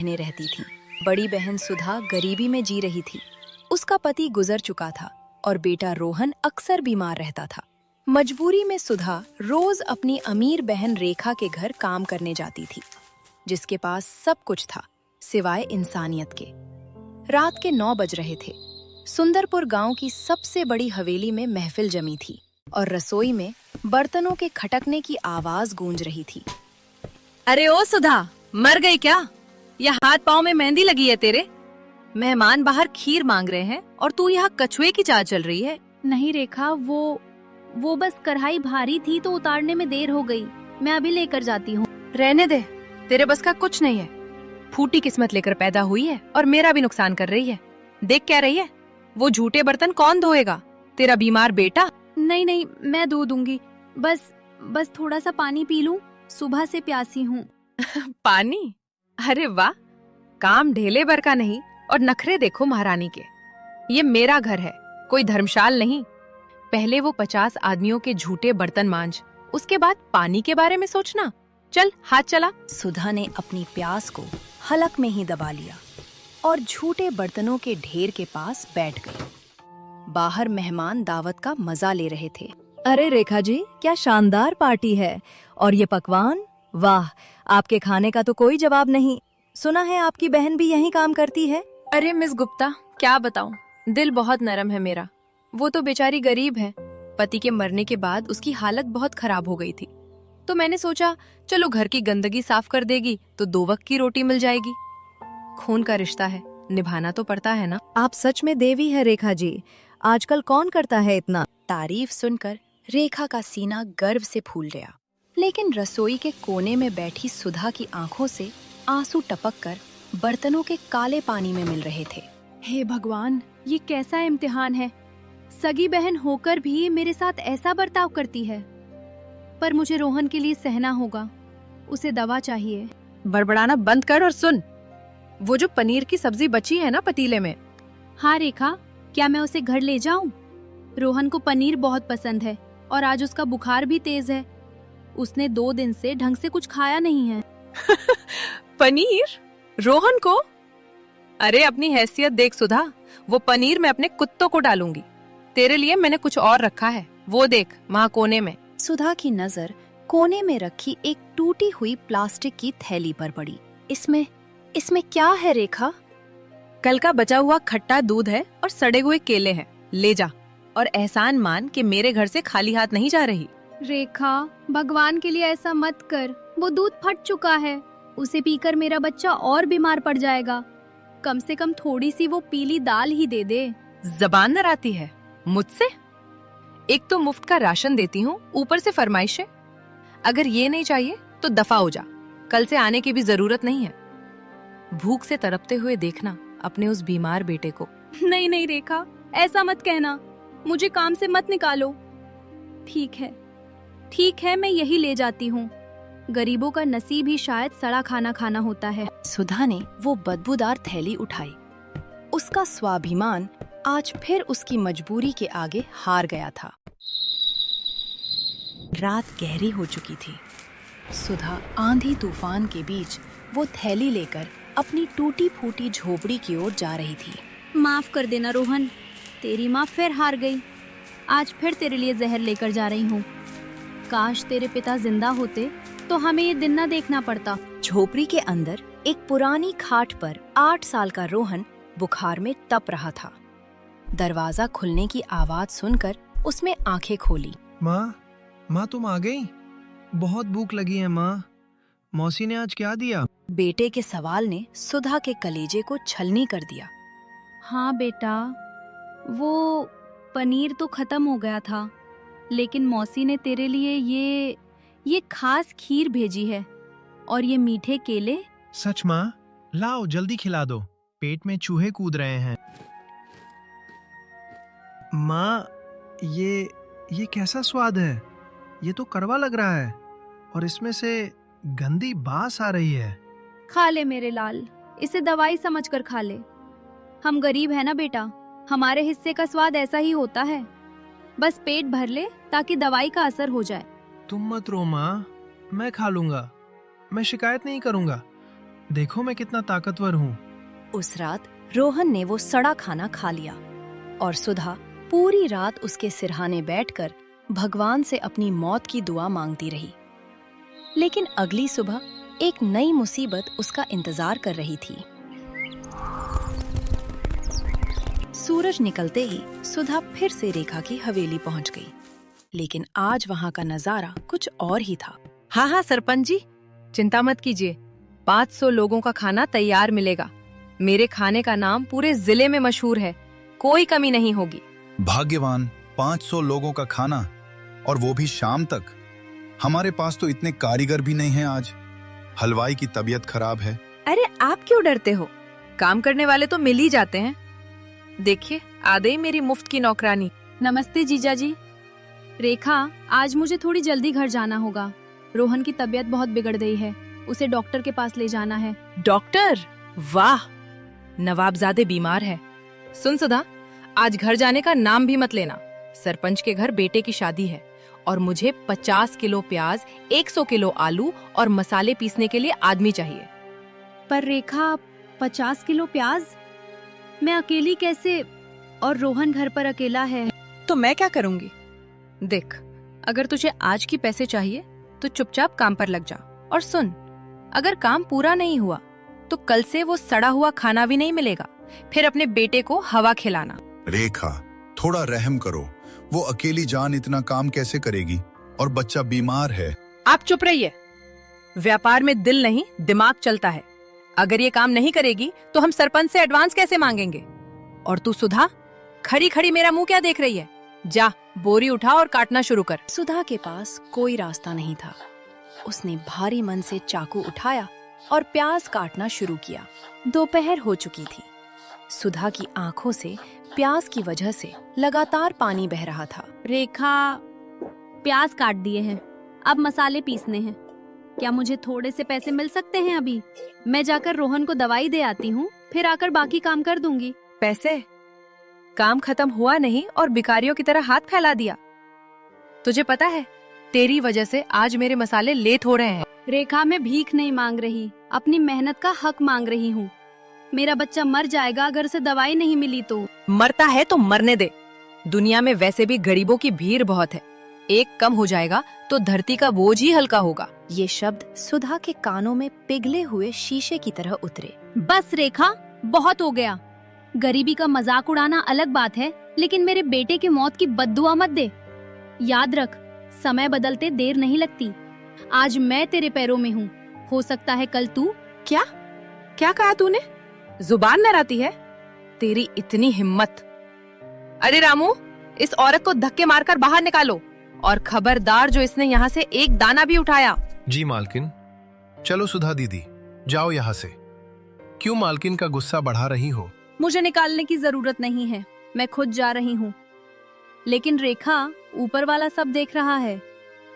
बहनें रहती थीं। बड़ी बहन सुधा गरीबी में जी रही थी। उसका पति गुजर चुका था और बेटा रोहन अक्सर बीमार रहता था। मजबूरी में सुधा रोज अपनी अमीर बहन रेखा के घर काम करने जाती थी, जिसके पास सब कुछ था सिवाय इंसानियत के। रात के 9 बज रहे थे। सुंदरपुर गांव की सबसे बड़ी हवेली में महफिल जमी थी और रसोई में बर्तनों के खटकने की आवाज गूंज रही थी। अरे ओ सुधा, मर गई क्या? यह हाथ पाँव में मेहंदी लगी है तेरे? मेहमान बाहर खीर मांग रहे हैं और तू यहाँ कछुए की चाल चल रही है। नहीं रेखा, वो बस कढ़ाई भारी थी तो उतारने में देर हो गई। मैं अभी लेकर जाती हूँ। रहने दे, तेरे बस का कुछ नहीं है। फूटी किस्मत लेकर पैदा हुई है और मेरा भी नुकसान कर रही है। देख क्या रही है? वो झूठे बर्तन कौन धोएगा? तेरा बीमार बेटा? नहीं, मैं धो दूंगी। बस थोड़ा सा पानी पी लूं, सुबह से प्यासी हूँ। पानी? अरे वाह, काम ढेले भर का नहीं और नखरे देखो महारानी के। ये मेरा घर है, कोई धर्मशाल नहीं। पहले वो 50 आदमियों के झूठे बर्तन मांज, उसके बाद पानी के बारे में सोचना। चल हाथ चला। सुधा ने अपनी प्यास को हलक में ही दबा लिया और झूठे बर्तनों के ढेर के पास बैठ गई। बाहर मेहमान दावत का मजा ले रहे थे। अरे रेखा जी, क्या शानदार पार्टी है। और ये पकवान, वाह, आपके खाने का तो कोई जवाब नहीं। सुना है आपकी बहन भी यहीं काम करती है। अरे मिस गुप्ता, क्या बताऊं, दिल बहुत नरम है मेरा। वो तो बेचारी गरीब है। पति के मरने के बाद उसकी हालत बहुत खराब हो गई थी, तो मैंने सोचा चलो घर की गंदगी साफ कर देगी तो 2 वक्त की रोटी मिल जाएगी। खून का रिश्ता है, निभाना तो पड़ता है ना। आप सच में देवी है रेखा जी। आजकल कौन करता है इतना। तारीफ सुनकर रेखा का सीना गर्व से फूल गया, लेकिन रसोई के कोने में बैठी सुधा की आंखों से आंसू टपककर बर्तनों के काले पानी में मिल रहे थे। हे भगवान, ये कैसा इम्तिहान है। सगी बहन होकर भी मेरे साथ ऐसा बर्ताव करती है। पर मुझे रोहन के लिए सहना होगा, उसे दवा चाहिए। बड़बड़ाना बंद कर और सुन। वो जो पनीर की सब्जी बची है ना पतीले में। हाँ रेखा, क्या मैं उसे घर ले जाऊं? रोहन को पनीर बहुत पसंद है और आज उसका बुखार भी तेज है। उसने 2 दिन से ढंग से कुछ खाया नहीं है। पनीर? रोहन को? अरे अपनी हैसियत देख सुधा, वो पनीर मैं अपने कुत्तों को डालूंगी। तेरे लिए मैंने कुछ और रखा है, वो देख वहाँ कोने में। सुधा की नजर कोने में रखी एक टूटी हुई प्लास्टिक की थैली पर पड़ी। इसमें क्या है रेखा? कल का बचा हुआ खट्टा दूध है और सड़े हुए केले हैं। ले जा और एहसान मान कि मेरे घर से खाली हाथ नहीं जा रही। रेखा, भगवान के लिए ऐसा मत कर। वो दूध फट चुका है, उसे पीकर मेरा बच्चा और बीमार पड़ जाएगा। कम से कम थोड़ी सी वो पीली दाल ही दे दे। जबान न आती है मुझसे? एक तो मुफ्त का राशन देती हूँ, ऊपर से फरमाइशें। अगर ये नहीं चाहिए तो दफा हो जा, कल से आने की भी जरूरत नहीं है। भूख से तड़पते हुए देखना अपने उस बीमार बेटे को। नहीं रेखा, ऐसा मत कहना। मुझे काम से मत निकालो। ठीक है, मैं यही ले जाती हूँ। गरीबों का नसीब ही शायद सड़ा खाना खाना होता है। सुधा ने वो बदबूदार थैली उठाई। उसका स्वाभिमान आज फिर उसकी मजबूरी के आगे हार गया था। रात गहरी हो चुकी थी। सुधा आंधी तूफान के बीच वो थैली लेकर अपनी टूटी फूटी झोपड़ी की ओर जा रही थी। माफ कर देना रोहन, तेरी माँ फिर हार गई। आज फिर तेरे लिए जहर लेकर जा रही हूँ। काश तेरे पिता जिंदा होते तो हमें ये दिन न देखना पड़ता। झोपड़ी के अंदर एक पुरानी खाट पर 8 साल का रोहन बुखार में तप रहा था। दरवाजा खुलने की आवाज सुनकर उसने आंखें खोली। माँ तुम आ गई? बहुत भूख लगी है माँ। मौसी ने आज क्या दिया? बेटे के सवाल ने सुधा के कलेजे को छलनी कर दिया। हाँ बेटा, वो पनीर तो खत्म हो गया था, लेकिन मौसी ने तेरे लिए ये खास खीर भेजी है और ये मीठे केले। सच माँ? लाओ जल्दी खिला दो, पेट में चूहे कूद रहे हैं। माँ, ये कैसा स्वाद है? ये तो कड़वा लग रहा है और इसमें से गंदी बास आ रही है। खा ले मेरे लाल, इसे दवाई समझकर खा ले। हम गरीब है ना बेटा, हमारे हिस्से का स्वाद ऐसा ही होता है। बस पेट भर ले ताकि दवाई का असर हो जाए। तुम मत रो माँ, मैं खा लूंगा। मैं शिकायत नहीं करूंगा। देखो मैं कितना ताकतवर हूँ। उस रात रोहन ने वो सड़ा खाना खा लिया और सुधा पूरी रात उसके सिरहाने बैठकर भगवान से अपनी मौत की दुआ मांगती रही। लेकिन अगली सुबह एक नई मुसीबत उसका इंतजार कर रही थी। सूरज निकलते ही सुधा फिर से रेखा की हवेली पहुंच गई, लेकिन आज वहां का नजारा कुछ और ही था। हाँ हाँ सरपंच जी, चिंता मत कीजिए, 500 लोगों का खाना तैयार मिलेगा। मेरे खाने का नाम पूरे जिले में मशहूर है, कोई कमी नहीं होगी। भाग्यवान, 500 लोगों का खाना, और वो भी शाम तक। हमारे पास तो इतने कारीगर भी नहीं हैं आज। हलवाई की तबीयत खराब है। अरे आप क्यों डरते हो, काम करने वाले तो मिल ही जाते हैं। देखिए आ गई मेरी मुफ्त की नौकरानी। नमस्ते जीजा जी। रेखा, आज मुझे थोड़ी जल्दी घर जाना होगा। रोहन की तबीयत बहुत बिगड़ गई है, उसे डॉक्टर के पास ले जाना है। डॉक्टर? वाह, नवाबजादे बीमार है। सुन सुधा, आज घर जाने का नाम भी मत लेना। सरपंच के घर बेटे की शादी है और मुझे 50 किलो प्याज, 100 किलो आलू और मसाले पीसने के लिए आदमी चाहिए। पर रेखा, 50 किलो प्याज? मैं अकेली कैसे? और रोहन घर पर अकेला है। तो मैं क्या करूंगी? देख, अगर तुझे आज की पैसे चाहिए तो चुपचाप काम पर लग जा। और सुन, अगर काम पूरा नहीं हुआ तो कल से वो सड़ा हुआ खाना भी नहीं मिलेगा। फिर अपने बेटे को हवा खिलाना। रेखा, थोड़ा रहम करो। वो अकेली जान इतना काम कैसे करेगी? और बच्चा बीमार है। आप चुप रहिए। व्यापार में दिल नहीं, दिमाग चलता है। अगर ये काम नहीं करेगी तो हम सरपंच से एडवांस कैसे मांगेंगे? और तू सुधा, खड़ी खड़ी मेरा मुंह क्या देख रही है? जा, बोरी उठा और काटना शुरू कर। सुधा के पास कोई रास्ता नहीं था। उसने भारी मन से चाकू उठाया और प्याज काटना शुरू किया। दोपहर हो चुकी थी। सुधा की आंखों से प्याज की वजह से लगातार पानी बह रहा था। रेखा, प्याज काट दिए हैं, अब मसाले पीसने हैं। क्या मुझे थोड़े से पैसे मिल सकते हैं अभी? मैं जाकर रोहन को दवाई दे आती हूँ, फिर आकर बाकी काम कर दूंगी। पैसे? काम खत्म हुआ नहीं और भिखारियों की तरह हाथ फैला दिया। तुझे पता है, तेरी वजह से आज मेरे मसाले लेट हो रहे हैं। रेखा, मैं भीख नहीं मांग रही, अपनी मेहनत का हक मांग रही हूँ। मेरा बच्चा मर जाएगा अगर उसे दवाई नहीं मिली तो। मरता है तो मरने दे। दुनिया में वैसे भी गरीबों की भीड़ बहुत है। एक कम हो जाएगा तो धरती का बोझ ही हल्का होगा। ये शब्द सुधा के कानों में पिघले हुए शीशे की तरह उतरे। बस रेखा, बहुत हो गया। गरीबी का मजाक उड़ाना अलग बात है, लेकिन मेरे बेटे की मौत की बद्दुआ मत दे। याद रख, समय बदलते देर नहीं लगती। आज मैं तेरे पैरों में हूँ, हो सकता है कल तू। क्या क्या कहा तूने? जुबान लड़ाती है? तेरी इतनी हिम्मत? अरे रामू, इस औरत को धक्के मारकर बाहर निकालो, और खबरदार जो इसने यहाँ से एक दाना भी उठाया। जी मालकिन। चलो सुधा दीदी, जाओ यहाँ से। क्यों मालकिन का गुस्सा बढ़ा रही हो? मुझे निकालने की जरूरत नहीं है, मैं खुद जा रही हूँ। लेकिन रेखा, ऊपर वाला सब देख रहा है।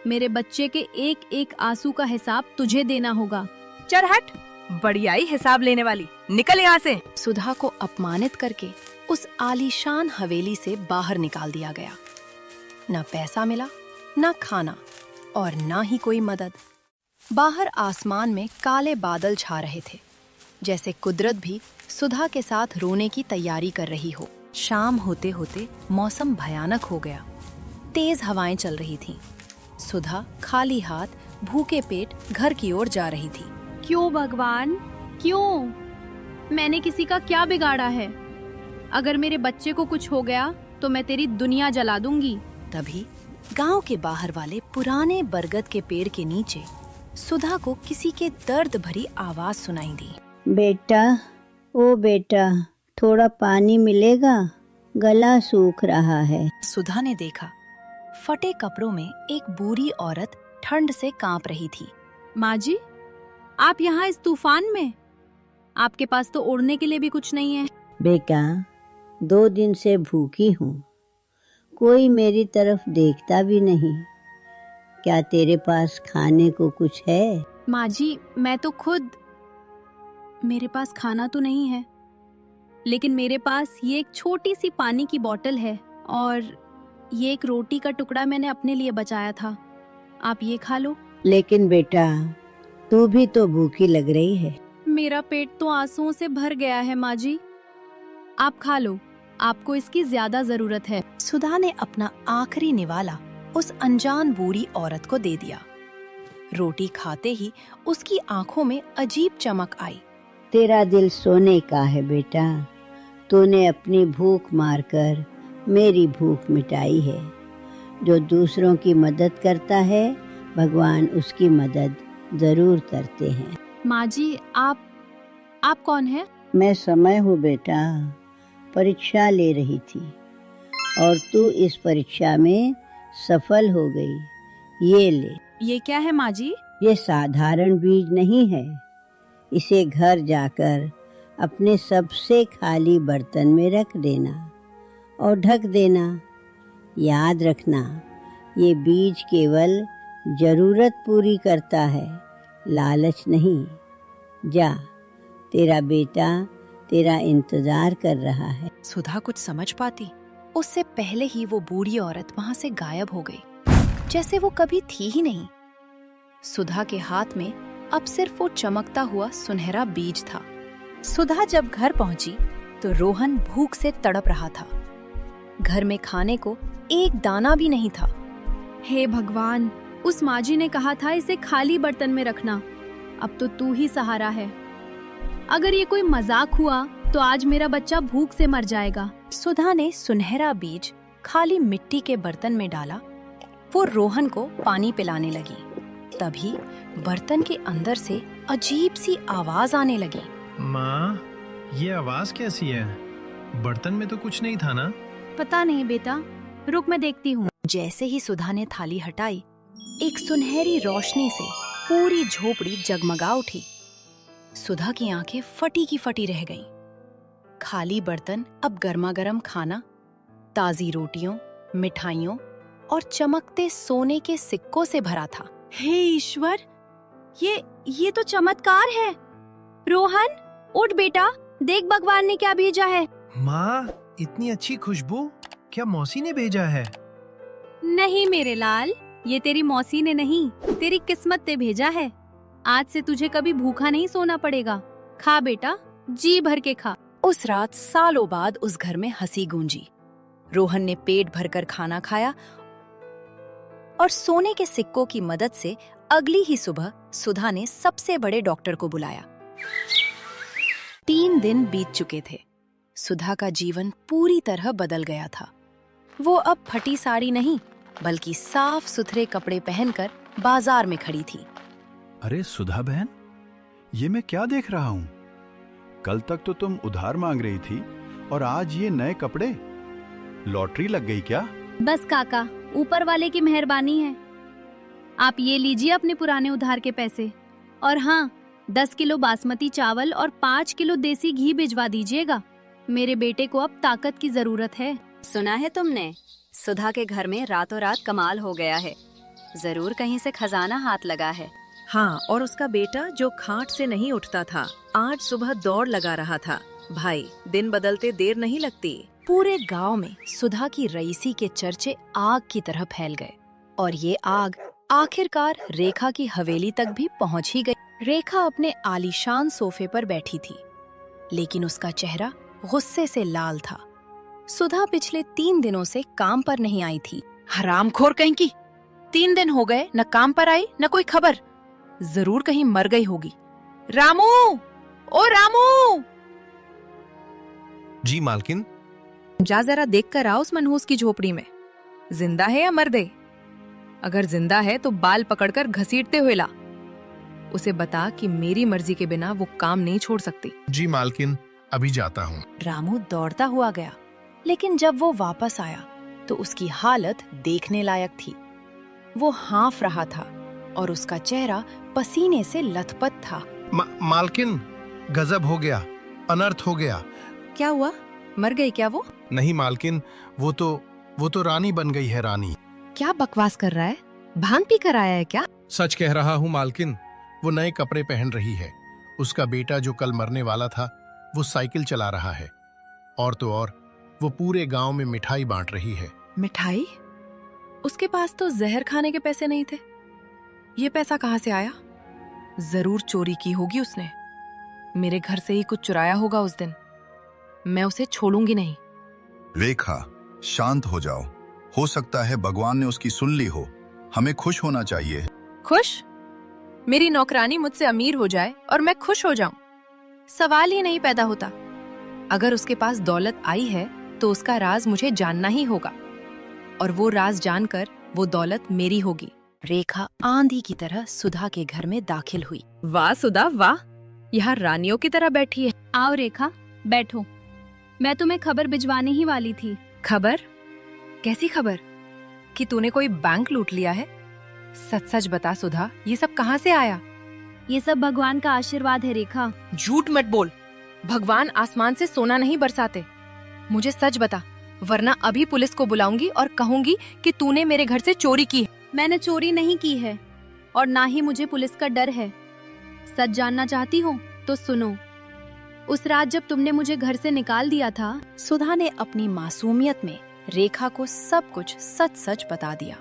मेरे बच्चे के एक एक आंसू का हिसाब तुझे देना होगा। चल हट, बढ़ियाई हिसाब लेने वाली, निकल यहाँ से। सुधा को अपमानित करके उस आलीशान हवेली से बाहर निकाल दिया गया। न पैसा मिला, न खाना, और न ही कोई मदद। बाहर आसमान में काले बादल छा रहे थे, जैसे कुदरत भी सुधा के साथ रोने की तैयारी कर रही हो। शाम होते होते मौसम भयानक हो गया। तेज हवाएं चल रही थीं। सुधा खाली हाथ, भूखे पेट घर की ओर जा रही थी। क्यों भगवान, क्यों? मैंने किसी का क्या बिगाड़ा है? अगर मेरे बच्चे को कुछ हो गया तो मैं तेरी दुनिया जला दूंगी। तभी गांव के बाहर वाले पुराने बरगद के पेड़ के नीचे सुधा को किसी के दर्द भरी आवाज सुनाई दी। बेटा, ओ बेटा, थोड़ा पानी मिलेगा? गला सूख रहा है। सुधा ने देखा, फटे कपड़ों में एक बूढ़ी औरत ठंड से कांप रही थी। माँ जी, आप यहाँ इस तूफान में? आपके पास तो ओढ़ने के लिए भी कुछ नहीं है। बेटा, 2 दिन से भूखी हूँ, कोई मेरी तरफ देखता भी नहीं। क्या तेरे पास खाने को कुछ है? माँ जी, मैं तो खुद, मेरे पास खाना तो नहीं है, लेकिन मेरे पास ये एक छोटी सी पानी की बोतल है और ये एक रोटी का टुकड़ा मैंने अपने लिए बचाया था। आप ये खा लो। लेकिन बेटा, तू भी तो भूखी लग रही है। मेरा पेट तो आंसुओं से भर गया है माँ जी। आप खा लो, आपको इसकी ज्यादा जरूरत है। सुधा ने अपना आखिरी निवाला उस अनजान बूढ़ी औरत को दे दिया। रोटी खाते ही उसकी आंखों में अजीब चमक आई। तेरा दिल सोने का है बेटा। तूने अपनी भूख मारकर मेरी भूख मिटाई है। जो दूसरों की मदद करता है, भगवान उसकी मदद जरूर करते हैं। माँ जी, आप कौन है? मैं समय हूँ बेटा। परीक्षा ले रही थी और तू इस परीक्षा में सफल हो गई। ये ले। ये क्या है माँ जी? ये साधारण बीज नहीं है। इसे घर जाकर अपने सबसे खाली बर्तन में रख देना और ढक देना। याद रखना, ये बीज केवल जरूरत पूरी करता है, लालच नहीं। जा, तेरा बेटा तेरा इंतजार कर रहा है। सुधा कुछ समझ पाती उससे पहले ही वो बूढ़ी औरत वहां से गायब हो गई, जैसे वो कभी थी ही नहीं। सुधा के हाथ में अब सिर्फ वो चमकता हुआ सुनहरा बीज था। सुधा जब घर पहुंची तो रोहन भूख से तड़प रहा था। घर में खाने को एक दाना भी नहीं था। हे भगवान, उस माँ जी ने कहा था इसे खाली बर्तन में रखना। अब तो तू ही सहारा है। अगर ये कोई मजाक हुआ तो आज मेरा बच्चा भूख से मर जाएगा। सुधा ने सुनहरा बीज खाली मिट्टी के बर्तन में डाला। वो रोहन को पानी पिलाने लगी। तभी बर्तन के अंदर से अजीब सी आवाज आने लगी। माँ, ये आवाज कैसी है? बर्तन में तो कुछ नहीं था ना? पता नहीं बेटा, रुक मैं देखती हूँ। जैसे ही सुधा ने थाली हटाई, एक सुनहरी रोशनी से पूरी झोपड़ी जगमगा उठी। सुधा की आंखें फटी की फटी रह गईं। खाली बर्तन अब गर्मा-गर्म खाना, ताजी रोटियों, मिठाइयों और चमकते सोने के सिक्कों से भरा था। हे ईश्वर, ये तो चमत्कार है। रोहन, उठ बेटा, देख भगवान ने क्या भेजा है। माँ, इतनी अच्छी खुशबू क्या मौसी ने भेजा है? नहीं मेरे लाल, ये तेरी मौसी ने नहीं, तेरी किस्मत ने भेजा है। आज से तुझे कभी भूखा नहीं सोना पड़ेगा। खा बेटा, जी भर के खा। उस रात सालों बाद उस घर में हंसी गूंजी। रोहन ने पेट भरकर खाना खाया और सोने के सिक्कों की मदद से अगली ही सुबह सुधा ने सबसे बड़े डॉक्टर को बुलाया। 3 दिन बीत चुके थे। सुधा का जीवन पूरी तरह बदल गया था। वो अब फटी साड़ी नहीं, बल्कि साफ सुथरे कपड़े पहनकर बाजार में खड़ी थी। अरे सुधा बहन, ये मैं क्या देख रहा हूँ? कल तक तो तुम उधार मांग रही थी और आज ये नए कपड़े। लॉटरी लग गई क्या? बस काका, ऊपर वाले की मेहरबानी है। आप ये लीजिए अपने पुराने उधार के पैसे। और हाँ, 10 किलो बासमती चावल और 5 किलो देसी घी भिजवा दीजिएगा। मेरे बेटे को अब ताकत की जरूरत है। सुना है तुमने? सुधा के घर में रातों रात कमाल हो गया है। जरूर कहीं से खजाना हाथ लगा है। हाँ, और उसका बेटा जो खाट से नहीं उठता था, आज सुबह दौड़ लगा रहा था। भाई, दिन बदलते देर नहीं लगती। पूरे गांव में सुधा की रईसी के चर्चे आग की तरह फैल गए और ये आग आखिरकार रेखा की हवेली तक भी पहुंच ही गई। रेखा अपने आलीशान सोफे पर बैठी थी, लेकिन उसका चेहरा गुस्से से लाल था। सुधा पिछले 3 दिनों से काम पर नहीं आई थी। हरामखोर कहीं की। 3 दिन हो गए, न काम पर आई न कोई खबर। जरूर कहीं मर गई होगी। रामू, ओ रामू! जी मालकिन। जा जरा देख कर आओ उस मनहूस की झोपड़ी में, जिंदा है या मर गई। अगर जिंदा है तो बाल पकड़कर घसीटते हुए ला। उसे बता कि मेरी मर्जी के बिना वो काम नहीं छोड़ सकती। जी मालकिन, अभी जाता हूँ। रामू दौड़ता हुआ गया, लेकिन जब वो वापस आया तो उसकी हालत देखने लायक थी। वो हाँफ रहा था और उसका चेहरा पसीने से लथपथ था। मालकिन, गजब हो गया, अनर्थ हो गया। क्या हुआ? मर गई क्या वो? नहीं मालकिन, वो तो रानी बन गई है। रानी? क्या बकवास कर रहा है? भांग पी कर आया है क्या? सच कह रहा हूँ मालकिन, वो नए कपड़े पहन रही है। उसका बेटा जो कल मरने वाला था, वो साइकिल चला रहा है। और तो और वो पूरे गांव में मिठाई बांट रही है। मिठाई? उसके पास तो जहर खाने के पैसे नहीं थे। ये पैसा कहाँ से आया? जरूर चोरी की होगी उसने। मेरे घर से ही कुछ चुराया होगा उस दिन। मैं उसे छोड़ूंगी नहीं। रेखा, शांत हो जाओ। हो सकता है भगवान ने उसकी सुन ली हो। हमें खुश होना चाहिए। खुश? मेरी नौकरानी मुझसे अमीर हो जाए और मैं खुश हो जाऊं? सवाल ही नहीं पैदा होता। अगर उसके पास दौलत आई है तो उसका राज मुझे जानना ही होगा, और वो राज जानकर वो दौलत मेरी होगी। रेखा आंधी की तरह सुधा के घर में दाखिल हुई। वाह सुधा वाह, यहाँ रानियों की तरह बैठी है। आओ रेखा, बैठो। मैं तुम्हें खबर भिजवाने ही वाली थी। खबर? कैसी खबर? कि तूने कोई बैंक लूट लिया है? सच सच बता सुधा, ये सब कहाँ से आया? ये सब भगवान का आशीर्वाद है रेखा। झूठ मत बोल। भगवान आसमान से सोना नहीं बरसाते। मुझे सच बता, वरना अभी पुलिस को बुलाऊंगी और कहूंगी कि तूने मेरे घर से चोरी की है। मैंने चोरी नहीं की है और ना ही मुझे पुलिस का डर है। सच जानना चाहती हो तो सुनो। उस रात जब तुमने मुझे घर से निकाल दिया था, सुधा ने अपनी मासूमियत में रेखा को सब कुछ सच सच बता दिया।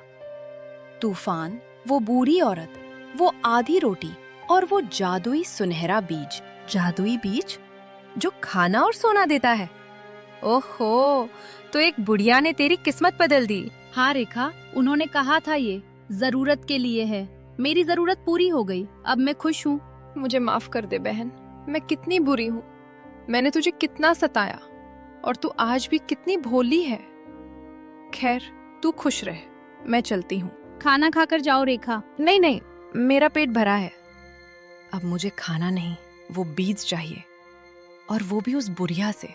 तूफान, वो बूढ़ी औरत, वो आधी रोटी और वो जादुई सुनहरा बीज। जादुई बीज जो खाना और सोना देता है? ओहो, तो एक बुढ़िया ने तेरी किस्मत बदल दी। हाँ रेखा, उन्होंने कहा था ये जरूरत के लिए है। मेरी जरूरत पूरी हो गई, अब मैं खुश हूँ। मुझे माफ कर दे बहन, मैं कितनी बुरी हूँ। मैंने तुझे कितना सताया और तू आज भी कितनी भोली है। खैर, तू खुश रह, मैं चलती हूँ। खाना खाकर जाओ रेखा। नहीं नहीं, मेरा पेट भरा है। अब मुझे खाना नहीं, वो बीज चाहिए, और वो भी उस बुढ़िया से।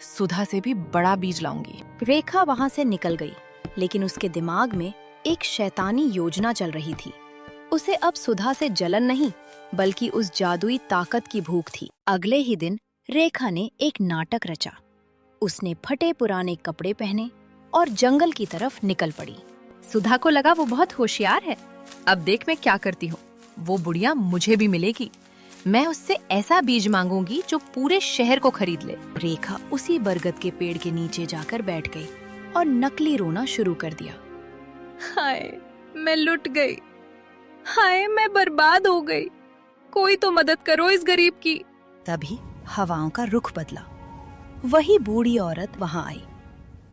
सुधा से भी बड़ा बीज लाऊंगी। रेखा वहां से निकल गई, लेकिन उसके दिमाग में एक शैतानी योजना चल रही थी। उसे अब सुधा से जलन नहीं, बल्कि उस जादुई ताकत की भूख थी। अगले ही दिन रेखा ने एक नाटक रचा। उसने फटे पुराने कपड़े पहने और जंगल की तरफ निकल पड़ी। सुधा को लगा वो बहुत होशियार है। अब देख मैं क्या करती हूँ। वो बुढ़िया मुझे भी मिलेगी। मैं उससे ऐसा बीज मांगूंगी जो पूरे शहर को खरीद ले। रेखा उसी बरगद के पेड़ के नीचे जाकर बैठ गई और नकली रोना शुरू कर दिया। हाय, मैं लुट गई। हाय, मैं बर्बाद हो गई। कोई तो मदद करो इस गरीब की। तभी हवाओं का रुख बदला। वही बूढ़ी औरत वहां आई,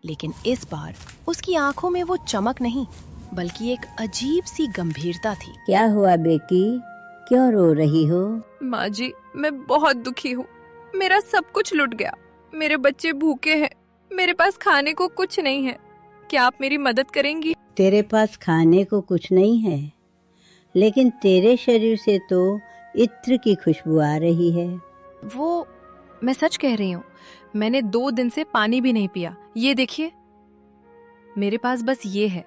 लेकिन इस बार उसकी आंखों में वो चमक नहीं, बल्कि एक अजीब सी गंभीरता थी। क्या हुआ बेटी, क्यों रो रही हो? माँ जी, मैं बहुत दुखी हूँ। मेरा सब कुछ लुट गया। मेरे बच्चे भूखे हैं। मेरे पास खाने को कुछ नहीं है। क्या आप मेरी मदद करेंगी? तेरे पास खाने को कुछ नहीं है, लेकिन तेरे शरीर से तो इत्र की खुशबू आ रही है। वो, मैं सच कह रही हूँ। मैंने 2 दिन से पानी भी नहीं पिया। ये देखिए, मेरे पास बस ये है।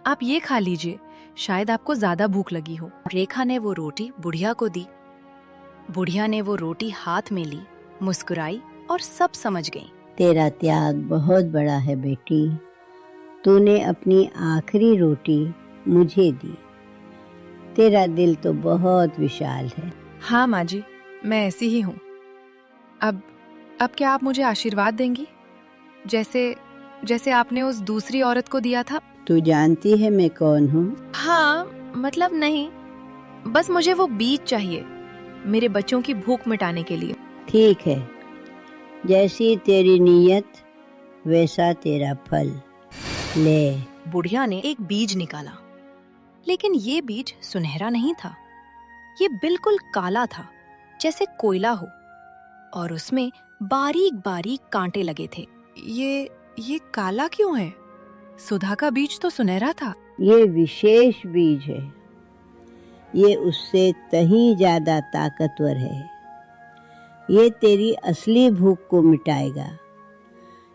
आप ये खा लीजिए, शायद आपको ज्यादा भूख लगी हो। रेखा ने वो रोटी बुढ़िया को दी। बुढ़िया ने वो रोटी हाथ में ली, मुस्कुराई और सब समझ गई। तेरा त्याग बहुत बड़ा है बेटी। तूने अपनी आखिरी रोटी मुझे दी। तेरा दिल तो बहुत विशाल है। हाँ माँ जी, मैं ऐसी ही हूँ। अब क्या आप मुझे आशीर्वाद देंगी, जैसे आपने उस दूसरी औरत को दिया था? तू जानती है मैं कौन हूँ? हाँ, मतलब नहीं, बस मुझे वो बीज चाहिए मेरे बच्चों की भूख मिटाने के लिए। ठीक है, जैसी तेरी नीयत वैसा तेरा फल। ले। बुढ़िया ने एक बीज निकाला, लेकिन ये बीज सुनहरा नहीं था। ये बिल्कुल काला था, जैसे कोयला हो, और उसमें बारीक बारीक कांटे लगे थे। ये काला क्यों है? सुधा का बीज तो सुनहरा था। ये विशेष बीज है। ये उससे कहीं ज्यादा ताकतवर है। ये तेरी असली भूख को मिटाएगा।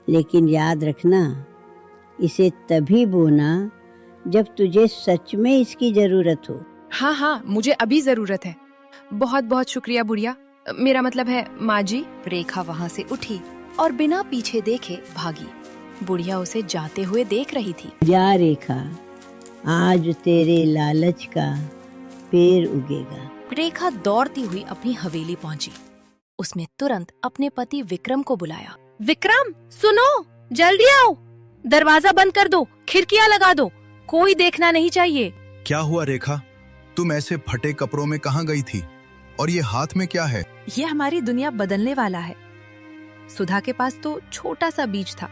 लेकिन याद रखना, इसे तभी बोना जब तुझे सच में इसकी जरूरत हो। हाँ हाँ, मुझे अभी जरूरत है। बहुत बहुत शुक्रिया बुढ़िया, मेरा मतलब है माँ जी। रेखा वहाँ से उठी और बिना पीछे देखे भागी। बुढ़िया उसे जाते हुए देख रही थी। जा रेखा, आज तेरे लालच का पेड़ उगेगा। रेखा दौड़ती हुई अपनी हवेली पहुंची। उसने तुरंत अपने पति विक्रम को बुलाया। विक्रम, सुनो, जल्दी आओ। दरवाजा बंद कर दो, खिड़कियां लगा दो, कोई देखना नहीं चाहिए। क्या हुआ रेखा? तुम ऐसे फटे कपड़ों में कहाँ गई थी? और ये हाथ में क्या है? ये हमारी दुनिया बदलने वाला है। सुधा के पास तो छोटा सा बीज था,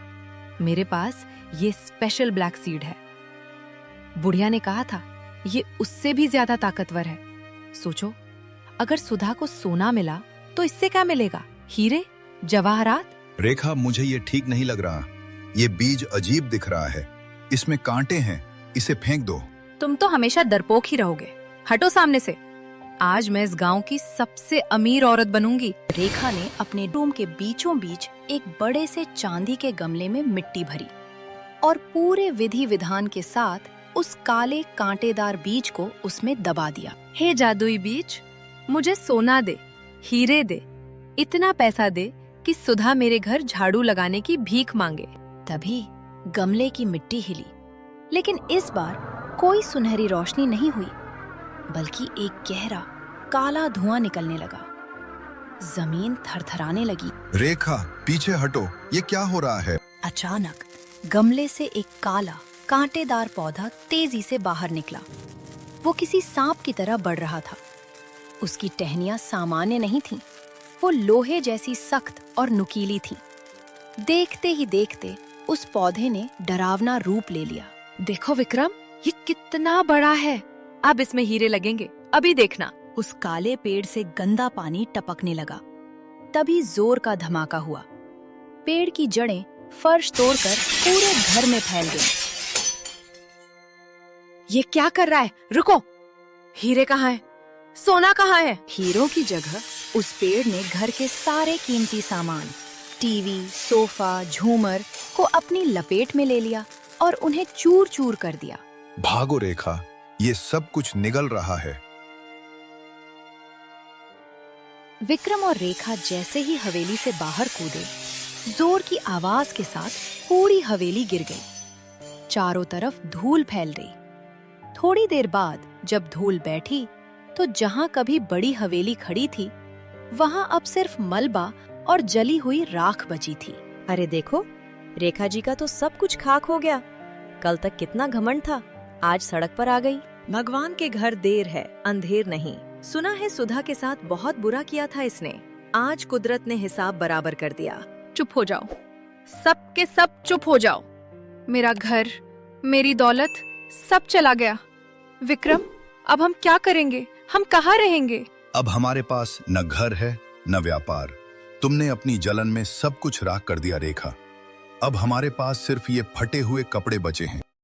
मेरे पास ये स्पेशल ब्लैक सीड है। बुढ़िया ने कहा था ये उससे भी ज्यादा ताकतवर है। सोचो, अगर सुधा को सोना मिला तो इससे क्या मिलेगा? हीरे, जवाहरात। रेखा, मुझे ये ठीक नहीं लग रहा। ये बीज अजीब दिख रहा है, इसमें कांटे हैं, इसे फेंक दो। तुम तो हमेशा डरपोक ही रहोगे, हटो सामने से। आज मैं इस गांव की सबसे अमीर औरत बनूंगी। रेखा ने अपने रूम के बीचों बीच एक बड़े से चांदी के गमले में मिट्टी भरी और पूरे विधि विधान के साथ उस काले कांटेदार बीज को उसमें दबा दिया। हे जादुई बीज, मुझे सोना दे, हीरे दे, इतना पैसा दे कि सुधा मेरे घर झाड़ू लगाने की भीख मांगे। तभी गमले की मिट्टी हिली, लेकिन इस बार कोई सुनहरी रोशनी नहीं हुई, बल्कि एक गहरा काला धुआं निकलने लगा। जमीन थरथराने लगी। रेखा, पीछे हटो, ये क्या हो रहा है? अचानक गमले से एक काला कांटेदार पौधा तेजी से बाहर निकला। वो किसी सांप की तरह बढ़ रहा था। उसकी टहनियां सामान्य नहीं थीं, वो लोहे जैसी सख्त और नुकीली थीं। देखते ही देखते उस पौधे ने डरावना रूप ले लिया। देखो विक्रम, ये कितना बड़ा है। अब इसमें हीरे लगेंगे, अभी देखना। उस काले पेड़ से गंदा पानी टपकने लगा। तभी जोर का धमाका हुआ। पेड़ की जड़ें फर्श तोड़कर पूरे घर में फैल गईं। ये क्या कर रहा है? रुको, हीरे कहाँ है? सोना कहाँ है? हीरों की जगह उस पेड़ ने घर के सारे कीमती सामान, टीवी, सोफा, झूमर को अपनी लपेट में ले लिया और उन्हें चूर चूर कर दिया। भागो रेखा, ये सब कुछ निगल रहा है। विक्रम और रेखा जैसे ही हवेली से बाहर कूदे, जोर की आवाज के साथ पूरी हवेली गिर गई। चारों तरफ धूल फैल गई। थोड़ी देर बाद जब धूल बैठी तो जहां कभी बड़ी हवेली खड़ी थी, वहां अब सिर्फ मलबा और जली हुई राख बची थी। अरे देखो, रेखा जी का तो सब कुछ खाक हो गया। कल तक कितना घमंड था, आज सड़क पर आ गई। भगवान के घर देर है, अंधेर नहीं। सुना है सुधा के साथ बहुत बुरा किया था इसने। आज कुदरत ने हिसाब बराबर कर दिया। चुप हो जाओ, सब के सब चुप हो जाओ। मेरा घर, मेरी दौलत सब चला गया। विक्रम, अब हम क्या करेंगे? हम कहाँ रहेंगे? अब हमारे पास न घर है न व्यापार। तुमने अपनी जलन में सब कुछ राख कर दिया रेखा। अब हमारे पास सिर्फ ये फटे हुए कपड़े बचे हैं।